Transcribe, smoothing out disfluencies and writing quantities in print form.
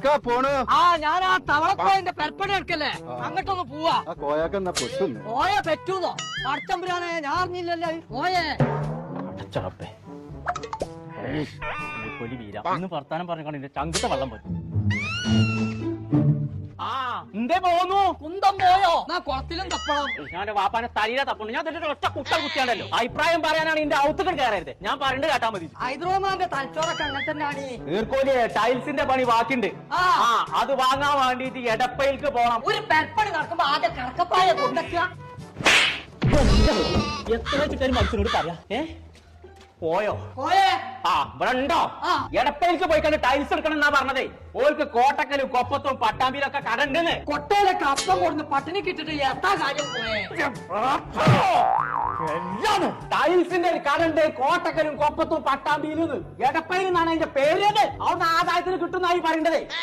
എവിടുക്കാ പോണ്? ഞാൻ ആ തവളക്കോയന്റെ പെരപ്പണി എടുക്കല്ലേ, അങ്ങോട്ടൊന്ന് പോവാ. ആ കോയാക്കെന്നാ പൊട്ടുന്നു. കോയ പറ്റൂന്നോ? അടച്ചമ്പുരാനെ ഞാൻ അറിഞ്ഞില്ലല്ലോ കോയെ. അടച്ചറപ്പേ കൊലി വീര ഇന്ന് വർത്താനം പറഞ്ഞ ചങ്കത്തെ വെള്ളം പോയി. എന്തേ പോന്നു? കുന്തം പോയോ? എന്നാ കുളത്തിലും തപ്പണം. ഞാൻ വാപ്പാനെ തലയിലെ തപ്പുണ്ട്. ഞാൻ ഒറ്റ കുട്ട കുത്തിയാണ്ടല്ലോ. അഭിപ്രായം പറയാനാണ് എന്റെ ഔത്തുകൾ കയറരുത്. ഞാൻ പറയണ്ട് കേട്ടാ മതി. ഹൈദ്രോമാന്റെ തലച്ചോറൊക്കെ അങ്ങനെ തന്നെയാണ്. നീർക്കോലി ടൈൽസിന്റെ പണി ബാക്കിണ്ട്. അത് വാങ്ങാൻ വേണ്ടിട്ട് എടപ്പയിലേക്ക് പോണം. ഒരു പെരപ്പണി നടക്കുമ്പോ ആദ്യം കിടക്കപ്പായ കൊണ്ടൊക്കെ എത്ര വെച്ചിട്ട് മനുഷ്യനോട് പറയാ. പോയോ? കോയെ ഇവിടെ ഉണ്ടോ? എടപ്പയിലേക്ക് പോയി കണ്ട് ടൈൽസ് എടുക്കണം എന്നാ പറഞ്ഞതേ. ഓൾക്ക് കോട്ടക്കലും കൊപ്പത്തും പട്ടാമ്പിയിലൊക്കെ കടണ്ടെന്ന്. കൊട്ടയിലൊക്കെ അപ്പം കൊടുന്ന് പട്ടിണി കിട്ടിട്ട് എത്താ കാര്യം പോയെ. ടൈൽസിന്റെ കടണ്ട് കോട്ടക്കലും കൊപ്പത്തും പട്ടാമ്പിയിലും എടപ്പയിൽ നിന്നാണ് അതിന്റെ പേര്. അവിടെ ആദായത്തിന് കിട്ടുന്നായി പറയേണ്ടത്.